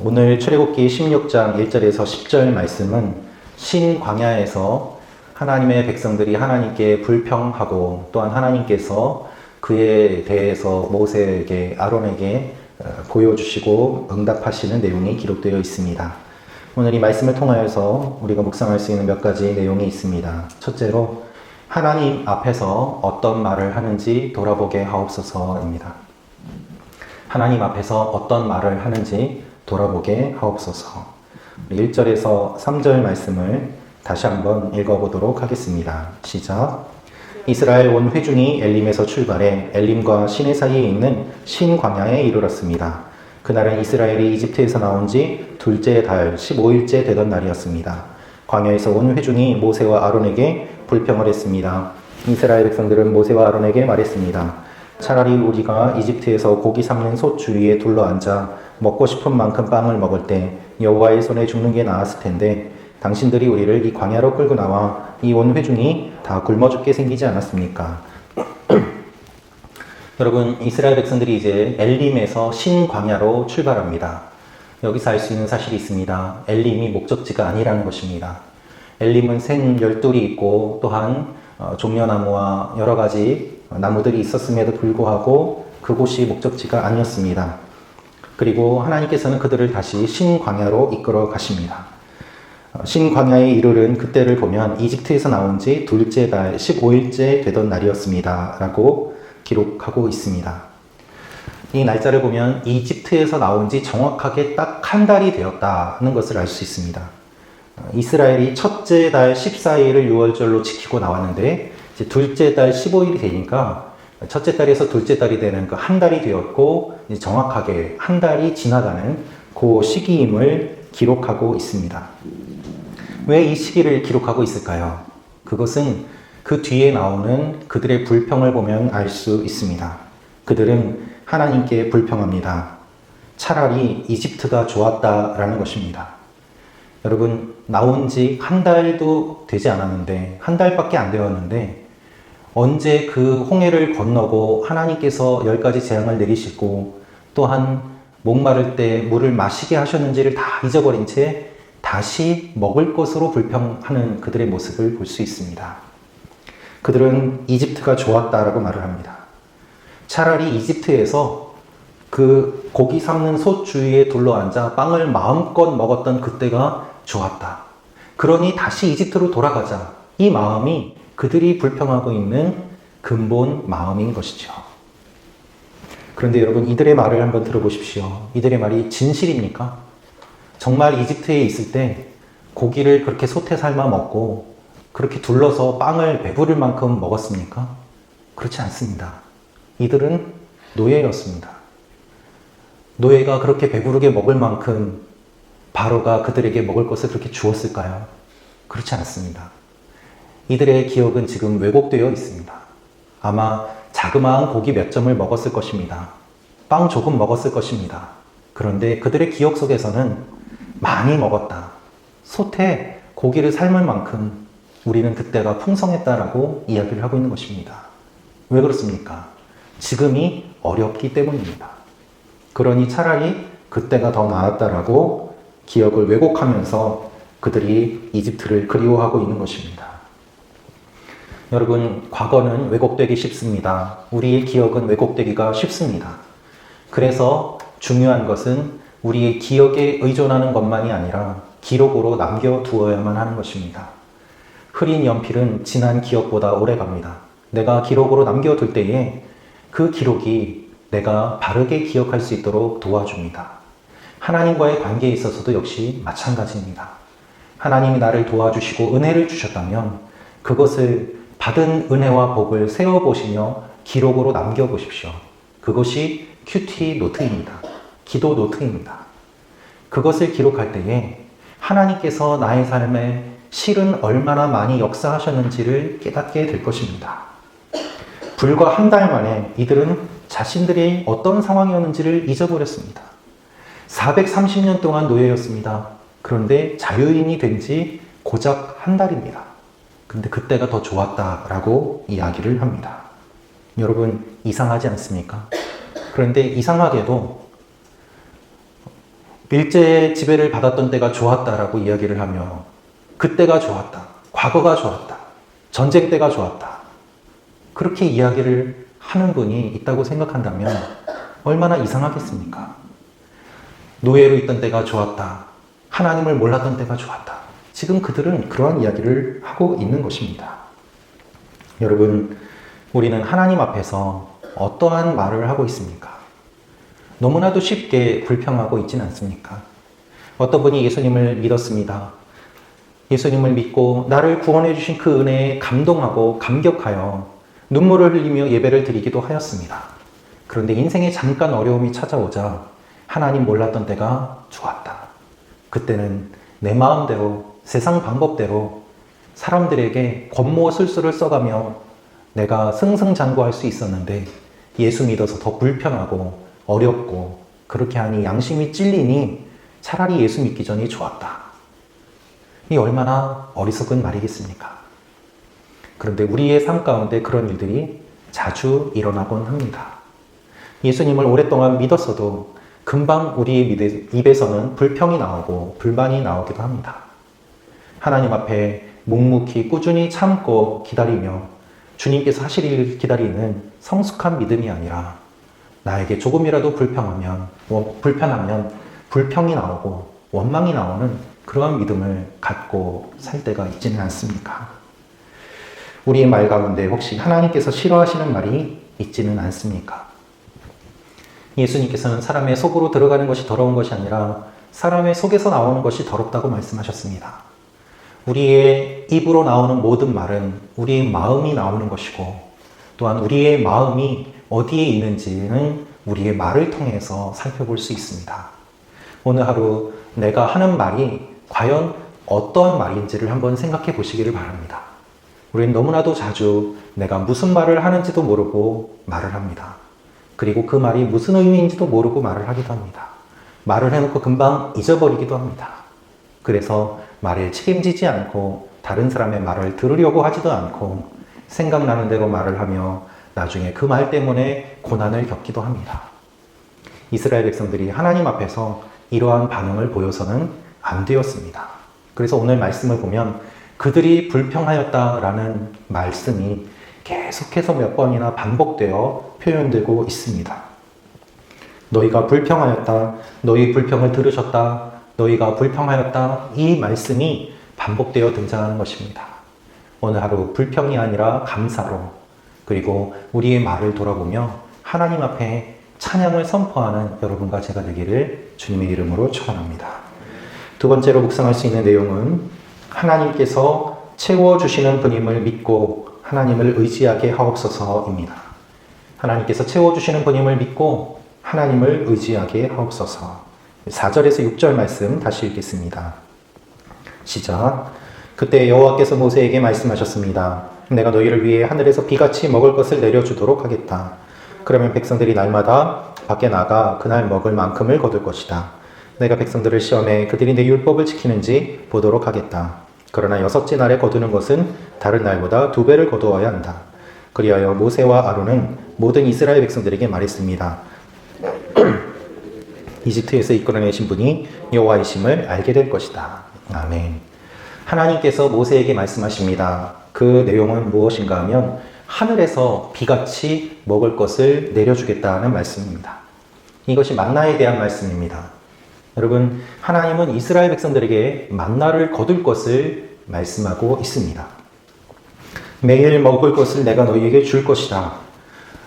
오늘 출애굽기 16장 1절에서 10절 말씀은 신광야에서 하나님의 백성들이 하나님께 불평하고 또한 하나님께서 그에 대해서 모세에게 아론에게 보여주시고 응답하시는 내용이 기록되어 있습니다. 오늘 이 말씀을 통하여서 우리가 묵상할 수 있는 몇 가지 내용이 있습니다. 첫째로 하나님 앞에서 어떤 말을 하는지 돌아보게 하옵소서입니다. 하나님 앞에서 어떤 말을 하는지 돌아보게 하옵소서. 1절에서 3절 말씀을 다시 한번 읽어보도록 하겠습니다. 시작. 이스라엘 온 회중이 엘림에서 출발해 엘림과 시내 사이에 있는 신광야에 이르렀습니다. 그날은 이스라엘이 이집트에서 나온 지 둘째 달 15일째 되던 날이었습니다. 광야에서 온 회중이 모세와 아론에게 불평을 했습니다. 이스라엘 백성들은 모세와 아론에게 말했습니다. 차라리 우리가 이집트에서 고기 삶는 솥 주위에 둘러앉아 먹고 싶은 만큼 빵을 먹을 때 여호와의 손에 죽는 게 나았을 텐데 당신들이 우리를 이 광야로 끌고 나와 이 온 회중이 다 굶어 죽게 생기지 않았습니까? 여러분, 이스라엘 백성들이 이제 엘림에서 신광야로 출발합니다. 여기서 알 수 있는 사실이 있습니다. 엘림이 목적지가 아니라는 것입니다. 엘림은 생 열둘이 있고 또한 종려나무와 여러 가지 나무들이 있었음에도 불구하고 그곳이 목적지가 아니었습니다. 그리고 하나님께서는 그들을 다시 신광야로 이끌어 가십니다. 신광야에 이르른 그때를 보면 이집트에서 나온 지 둘째 달 15일째 되던 날이었습니다. 라고 기록하고 있습니다. 이 날짜를 보면 이집트에서 나온 지 정확하게 딱 한 달이 되었다는 것을 알 수 있습니다. 이스라엘이 첫째 달 14일을 유월절로 지키고 나왔는데 이제 둘째 달 15일이 되니까 첫째 달에서 둘째 달이 되는 그 한 달이 되었고 이제 정확하게 한 달이 지나가는 그 시기임을 기록하고 있습니다. 왜 이 시기를 기록하고 있을까요? 그것은 그 뒤에 나오는 그들의 불평을 보면 알 수 있습니다. 그들은 하나님께 불평합니다. 차라리 이집트가 좋았다라는 것입니다. 여러분, 나온 지 한 달도 되지 않았는데, 한 달밖에 안 되었는데, 언제 그 홍해를 건너고 하나님께서 10가지 재앙을 내리시고, 또한 목마를 때 물을 마시게 하셨는지를 다 잊어버린 채 다시 먹을 것으로 불평하는 그들의 모습을 볼 수 있습니다. 그들은 이집트가 좋았다라고 말을 합니다. 차라리 이집트에서 그 고기 삶는 솥 주위에 둘러앉아 빵을 마음껏 먹었던 그때가 좋았다. 그러니 다시 이집트로 돌아가자. 이 마음이 그들이 불평하고 있는 근본 마음인 것이죠. 그런데 여러분, 이들의 말을 한번 들어보십시오. 이들의 말이 진실입니까? 정말 이집트에 있을 때 고기를 그렇게 솥에 삶아 먹고 그렇게 둘러서 빵을 배부를 만큼 먹었습니까? 그렇지 않습니다. 이들은 노예였습니다. 노예가 그렇게 배부르게 먹을 만큼 바로가 그들에게 먹을 것을 그렇게 주었을까요? 그렇지 않습니다. 이들의 기억은 지금 왜곡되어 있습니다. 아마 자그마한 고기 몇 점을 먹었을 것입니다. 빵 조금 먹었을 것입니다. 그런데 그들의 기억 속에서는 많이 먹었다. 솥에 고기를 삶을 만큼 우리는 그때가 풍성했다라고 이야기를 하고 있는 것입니다. 왜 그렇습니까? 지금이 어렵기 때문입니다. 그러니 차라리 그때가 더 나았다라고 기억을 왜곡하면서 그들이 이집트를 그리워하고 있는 것입니다. 여러분, 과거는 왜곡되기 쉽습니다. 우리의 기억은 왜곡되기가 쉽습니다. 그래서 중요한 것은 우리의 기억에 의존하는 것만이 아니라 기록으로 남겨두어야만 하는 것입니다. 흐린 연필은 지난 기억보다 오래 갑니다. 내가 기록으로 남겨둘 때에 그 기록이 내가 바르게 기억할 수 있도록 도와줍니다. 하나님과의 관계에 있어서도 역시 마찬가지입니다. 하나님이 나를 도와주시고 은혜를 주셨다면 그것을 받은 은혜와 복을 세어보시며 기록으로 남겨보십시오. 그것이 큐티 노트입니다. 기도 노트입니다. 그것을 기록할 때에 하나님께서 나의 삶에 실은 얼마나 많이 역사하셨는지를 깨닫게 될 것입니다. 불과 한 달 만에 이들은 자신들이 어떤 상황이었는지를 잊어버렸습니다. 430년 동안 노예였습니다. 그런데 자유인이 된 지 고작 한 달입니다. 근데 그때가 더 좋았다라고 이야기를 합니다. 여러분, 이상하지 않습니까? 그런데 이상하게도 일제 지배를 받았던 때가 좋았다라고 이야기를 하며 그때가 좋았다, 과거가 좋았다, 전쟁 때가 좋았다, 그렇게 이야기를 하는 분이 있다고 생각한다면 얼마나 이상하겠습니까? 노예로 있던 때가 좋았다, 하나님을 몰랐던 때가 좋았다. 지금 그들은 그러한 이야기를 하고 있는 것입니다. 여러분, 우리는 하나님 앞에서 어떠한 말을 하고 있습니까? 너무나도 쉽게 불평하고 있지는 않습니까? 어떤 분이 예수님을 믿었습니다. 예수님을 믿고 나를 구원해 주신 그 은혜에 감동하고 감격하여 눈물을 흘리며 예배를 드리기도 하였습니다. 그런데 인생에 잠깐 어려움이 찾아오자 하나님 몰랐던 때가 좋았다. 그때는 내 마음대로 세상 방법대로 사람들에게 권모술수를 써가며 내가 승승장구할 수 있었는데 예수 믿어서 더 불편하고 어렵고 그렇게 하니 양심이 찔리니 차라리 예수 믿기 전이 좋았다. 이 얼마나 어리석은 말이겠습니까? 그런데 우리의 삶 가운데 그런 일들이 자주 일어나곤 합니다. 예수님을 오랫동안 믿었어도 금방 우리의 입에서는 불평이 나오고 불만이 나오기도 합니다. 하나님 앞에 묵묵히 꾸준히 참고 기다리며 주님께서 하실 일을 기다리는 성숙한 믿음이 아니라 나에게 조금이라도 불편하면 불평이 나오고 원망이 나오는 그러한 믿음을 갖고 살 때가 있지는 않습니까? 우리의 말 가운데 혹시 하나님께서 싫어하시는 말이 있지는 않습니까? 예수님께서는 사람의 속으로 들어가는 것이 더러운 것이 아니라 사람의 속에서 나오는 것이 더럽다고 말씀하셨습니다. 우리의 입으로 나오는 모든 말은 우리의 마음이 나오는 것이고 또한 우리의 마음이 어디에 있는지는 우리의 말을 통해서 살펴볼 수 있습니다. 오늘 하루 내가 하는 말이 과연 어떠한 말인지를 한번 생각해 보시기를 바랍니다. 우리는 너무나도 자주 내가 무슨 말을 하는지도 모르고 말을 합니다. 그리고 그 말이 무슨 의미인지도 모르고 말을 하기도 합니다. 말을 해놓고 금방 잊어버리기도 합니다. 그래서 말에 책임지지 않고 다른 사람의 말을 들으려고 하지도 않고 생각나는 대로 말을 하며 나중에 그 말 때문에 고난을 겪기도 합니다. 이스라엘 백성들이 하나님 앞에서 이러한 반응을 보여서는 안 되었습니다. 그래서 오늘 말씀을 보면 그들이 불평하였다라는 말씀이 계속해서 몇 번이나 반복되어 표현되고 있습니다. 너희가 불평하였다, 너희 불평을 들으셨다, 너희가 불평하였다, 이 말씀이 반복되어 등장하는 것입니다. 오늘 하루 불평이 아니라 감사로 그리고 우리의 말을 돌아보며 하나님 앞에 찬양을 선포하는 여러분과 제가 되기를 주님의 이름으로 축원합니다. 두 번째로 묵상할 수 있는 내용은 하나님께서 채워주시는 분임을 믿고 하나님을 의지하게 하옵소서입니다. 하나님께서 채워주시는 분임을 믿고 하나님을 의지하게 하옵소서. 4절에서 6절 말씀 다시 읽겠습니다. 시작. 그때 여호와께서 모세에게 말씀하셨습니다. 내가 너희를 위해 하늘에서 비같이 먹을 것을 내려주도록 하겠다. 그러면 백성들이 날마다 밖에 나가 그날 먹을 만큼을 거둘 것이다. 내가 백성들을 시험해 그들이 내 율법을 지키는지 보도록 하겠다. 그러나 6째 날에 거두는 것은 다른 날보다 2배를 거두어야 한다. 그리하여 모세와 아론은 모든 이스라엘 백성들에게 말했습니다. 이집트에서 이끌어내신 분이 여호와이심을 알게 될 것이다. 아멘. 하나님께서 모세에게 말씀하십니다. 그 내용은 무엇인가 하면 하늘에서 비같이 먹을 것을 내려주겠다는 말씀입니다. 이것이 만나에 대한 말씀입니다. 여러분, 하나님은 이스라엘 백성들에게 만나를 거둘 것을 말씀하고 있습니다. 매일 먹을 것을 내가 너희에게 줄 것이다.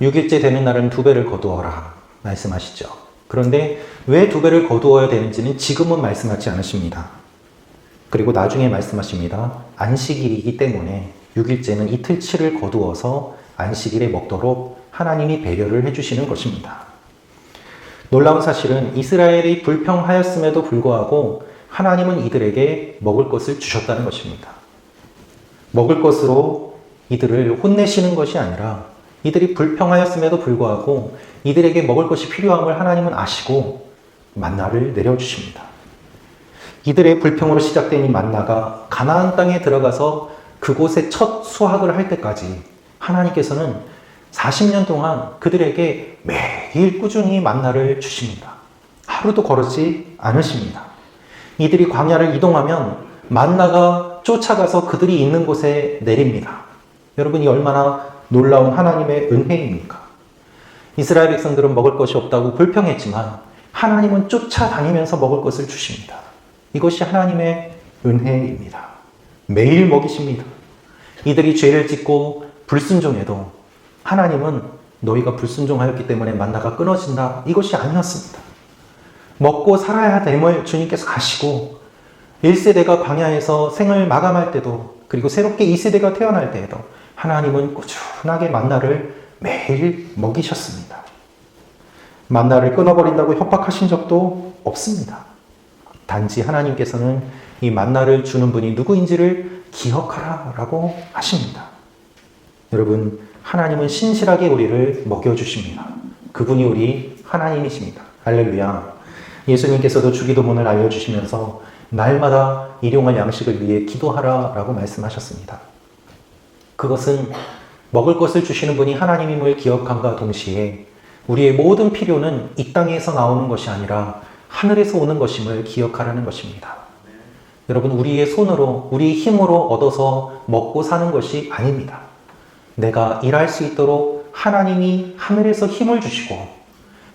6일째 되는 날은 2배를 거두어라 말씀하시죠. 그런데 왜 2배를 거두어야 되는지는 지금은 말씀하지 않으십니다. 그리고 나중에 말씀하십니다. 안식일이기 때문에 6일째는 이틀치를 거두어서 안식일에 먹도록 하나님이 배려를 해주시는 것입니다. 놀라운 사실은 이스라엘이 불평하였음에도 불구하고 하나님은 이들에게 먹을 것을 주셨다는 것입니다. 먹을 것으로 이들을 혼내시는 것이 아니라 이들이 불평하였음에도 불구하고 이들에게 먹을 것이 필요함을 하나님은 아시고 만나를 내려주십니다. 이들의 불평으로 시작된 이 만나가 가나안 땅에 들어가서 그곳에 첫 수확을 할 때까지 하나님께서는 40년 동안 그들에게 매일 꾸준히 만나를 주십니다. 하루도 거르지 않으십니다. 이들이 광야를 이동하면 만나가 쫓아가서 그들이 있는 곳에 내립니다. 여러분이 얼마나 놀라운 하나님의 은혜입니까? 이스라엘 백성들은 먹을 것이 없다고 불평했지만 하나님은 쫓아다니면서 먹을 것을 주십니다. 이것이 하나님의 은혜입니다. 매일 먹이십니다. 이들이 죄를 짓고 불순종해도 하나님은 너희가 불순종하였기 때문에 만나가 끊어진다. 이것이 아니었습니다. 먹고 살아야 됨을 주님께서 가시고 1세대가 광야에서 생을 마감할 때도 그리고 새롭게 2세대가 태어날 때에도 하나님은 꾸준하게 만나를 매일 먹이셨습니다. 만나를 끊어버린다고 협박하신 적도 없습니다. 단지 하나님께서는 이 만나를 주는 분이 누구인지를 기억하라라고 하십니다. 여러분, 하나님은 신실하게 우리를 먹여주십니다. 그분이 우리 하나님이십니다. 할렐루야. 예수님께서도 주기도문을 알려주시면서 날마다 일용할 양식을 위해 기도하라라고 말씀하셨습니다. 그것은 먹을 것을 주시는 분이 하나님임을 기억함과 동시에 우리의 모든 필요는 이 땅에서 나오는 것이 아니라 하늘에서 오는 것임을 기억하라는 것입니다. 여러분, 우리의 손으로, 우리의 힘으로 얻어서 먹고 사는 것이 아닙니다. 내가 일할 수 있도록 하나님이 하늘에서 힘을 주시고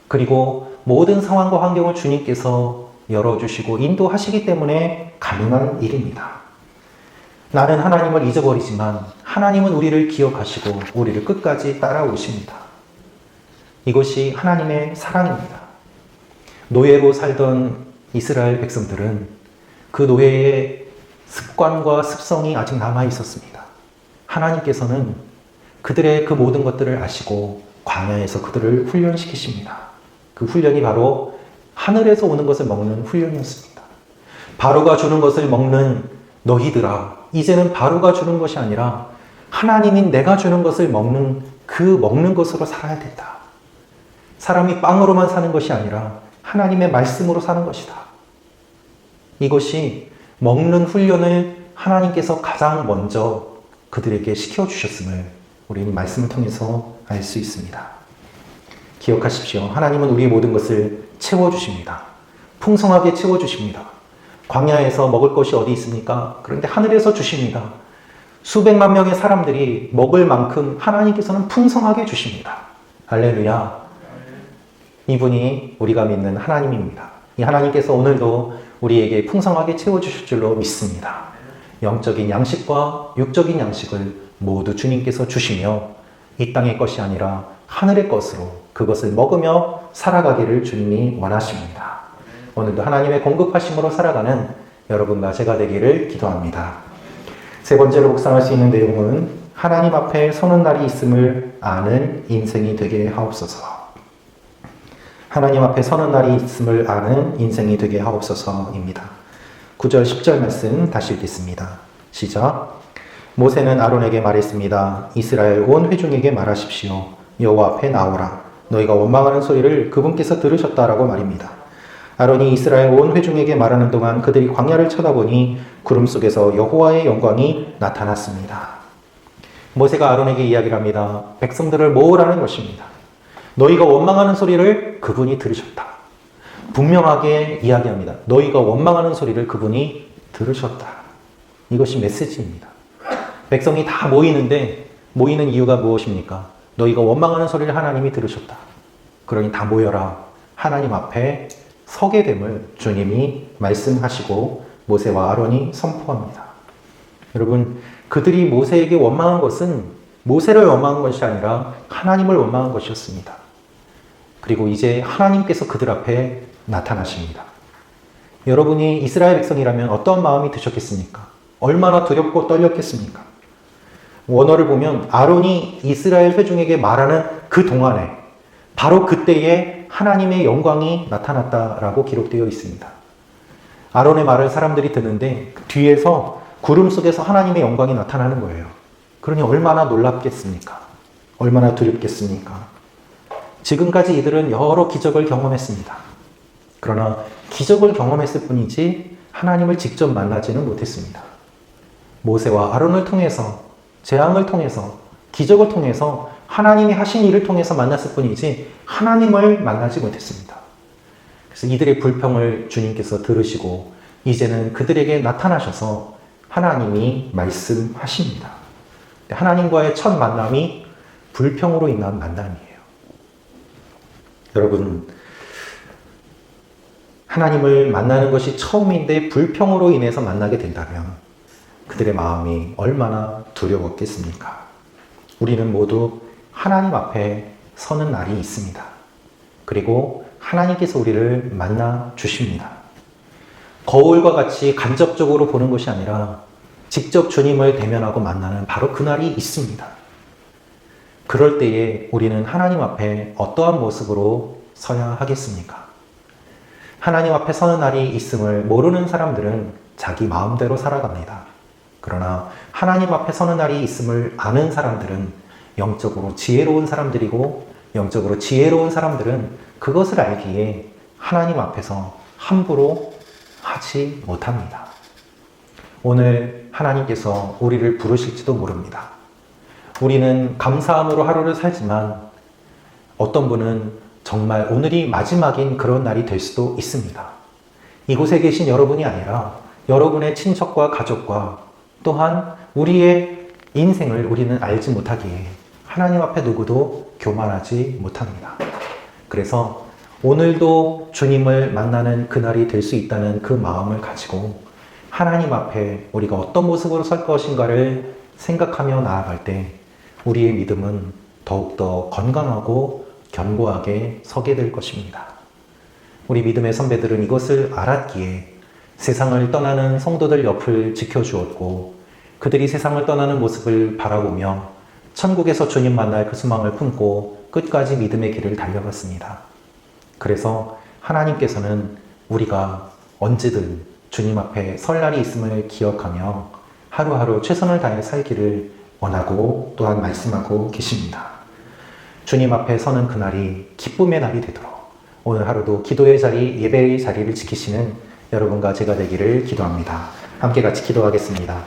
그리고 모든 상황과 환경을 주님께서 열어주시고 인도하시기 때문에 가능한 일입니다. 나는 하나님을 잊어버리지만 하나님은 우리를 기억하시고 우리를 끝까지 따라오십니다. 이것이 하나님의 사랑입니다. 노예로 살던 이스라엘 백성들은 그 노예의 습관과 습성이 아직 남아 있었습니다. 하나님께서는 그들의 그 모든 것들을 아시고 광야에서 그들을 훈련시키십니다. 그 훈련이 바로 하늘에서 오는 것을 먹는 훈련이었습니다. 바로가 주는 것을 먹는 너희들아, 이제는 바로가 주는 것이 아니라 하나님인 내가 주는 것을 먹는 그 먹는 것으로 살아야 된다. 사람이 빵으로만 사는 것이 아니라 하나님의 말씀으로 사는 것이다. 이것이 먹는 훈련을 하나님께서 가장 먼저 그들에게 시켜주셨음을 우리는 말씀을 통해서 알 수 있습니다. 기억하십시오. 하나님은 우리의 모든 것을 채워주십니다. 풍성하게 채워주십니다. 광야에서 먹을 것이 어디 있습니까? 그런데 하늘에서 주십니다. 수백만 명의 사람들이 먹을 만큼 하나님께서는 풍성하게 주십니다. 할렐루야. 이분이 우리가 믿는 하나님입니다. 이 하나님께서 오늘도 우리에게 풍성하게 채워주실 줄로 믿습니다. 영적인 양식과 육적인 양식을 모두 주님께서 주시며 이 땅의 것이 아니라 하늘의 것으로 그것을 먹으며 살아가기를 주님이 원하십니다. 오늘도 하나님의 공급하심으로 살아가는 여러분과 제가 되기를 기도합니다. 세 번째로 묵상할 수 있는 내용은 하나님 앞에 서는 날이 있음을 아는 인생이 되게 하옵소서. 하나님 앞에 서는 날이 있음을 아는 인생이 되게 하옵소서입니다. 9절 10절 말씀 다시 읽겠습니다. 시작. 모세는 아론에게 말했습니다. 이스라엘 온 회중에게 말하십시오. 여호와 앞에 나오라. 너희가 원망하는 소리를 그분께서 들으셨다라고 말입니다. 아론이 이스라엘 온 회중에게 말하는 동안 그들이 광야를 쳐다보니 구름 속에서 여호와의 영광이 나타났습니다. 모세가 아론에게 이야기를 합니다. 백성들을 모으라는 것입니다. 너희가 원망하는 소리를 그분이 들으셨다. 분명하게 이야기합니다. 너희가 원망하는 소리를 그분이 들으셨다. 이것이 메시지입니다. 백성이 다 모이는데 모이는 이유가 무엇입니까? 너희가 원망하는 소리를 하나님이 들으셨다. 그러니 다 모여라. 하나님 앞에 서게 됨을 주님이 말씀하시고 모세와 아론이 선포합니다. 여러분, 그들이 모세에게 원망한 것은 모세를 원망한 것이 아니라 하나님을 원망한 것이었습니다. 그리고 이제 하나님께서 그들 앞에 나타나십니다. 여러분이 이스라엘 백성이라면 어떤 마음이 드셨겠습니까? 얼마나 두렵고 떨렸겠습니까? 원어를 보면 아론이 이스라엘 회중에게 말하는 그 동안에 바로 그때에 하나님의 영광이 나타났다라고 기록되어 있습니다. 아론의 말을 사람들이 듣는데 뒤에서 구름 속에서 하나님의 영광이 나타나는 거예요. 그러니 얼마나 놀랍겠습니까? 얼마나 두렵겠습니까? 지금까지 이들은 여러 기적을 경험했습니다. 그러나 기적을 경험했을 뿐이지 하나님을 직접 만나지는 못했습니다. 모세와 아론을 통해서, 재앙을 통해서, 기적을 통해서 하나님이 하신 일을 통해서 만났을 뿐이지 하나님을 만나지 못했습니다. 그래서 이들의 불평을 주님께서 들으시고 이제는 그들에게 나타나셔서 하나님이 말씀하십니다. 하나님과의 첫 만남이 불평으로 인한 만남이에요. 여러분, 하나님을 만나는 것이 처음인데 불평으로 인해서 만나게 된다면 그들의 마음이 얼마나 두려웠겠습니까? 우리는 모두 하나님 앞에 서는 날이 있습니다. 그리고 하나님께서 우리를 만나 주십니다. 거울과 같이 간접적으로 보는 것이 아니라 직접 주님을 대면하고 만나는 바로 그날이 있습니다. 그럴 때에 우리는 하나님 앞에 어떠한 모습으로 서야 하겠습니까? 하나님 앞에 서는 날이 있음을 모르는 사람들은 자기 마음대로 살아갑니다. 그러나 하나님 앞에 서는 날이 있음을 아는 사람들은 영적으로 지혜로운 사람들이고, 영적으로 지혜로운 사람들은 그것을 알기에 하나님 앞에서 함부로 하지 못합니다. 오늘 하나님께서 우리를 부르실지도 모릅니다. 우리는 감사함으로 하루를 살지만 어떤 분은 정말 오늘이 마지막인 그런 날이 될 수도 있습니다. 이곳에 계신 여러분이 아니라 여러분의 친척과 가족과 또한 우리의 인생을 우리는 알지 못하기에 하나님 앞에 누구도 교만하지 못합니다. 그래서 오늘도 주님을 만나는 그날이 될 수 있다는 그 마음을 가지고 하나님 앞에 우리가 어떤 모습으로 설 것인가를 생각하며 나아갈 때 우리의 믿음은 더욱더 건강하고 견고하게 서게 될 것입니다. 우리 믿음의 선배들은 이것을 알았기에 세상을 떠나는 성도들 옆을 지켜주었고 그들이 세상을 떠나는 모습을 바라보며 천국에서 주님 만날 그 소망을 품고 끝까지 믿음의 길을 달려갔습니다. 그래서 하나님께서는 우리가 언제든 주님 앞에 설 날이 있음을 기억하며 하루하루 최선을 다해 살기를 원하고 또한 말씀하고 계십니다. 주님 앞에 서는 그날이 기쁨의 날이 되도록 오늘 하루도 기도의 자리, 예배의 자리를 지키시는 여러분과 제가 되기를 기도합니다. 함께 같이 기도하겠습니다.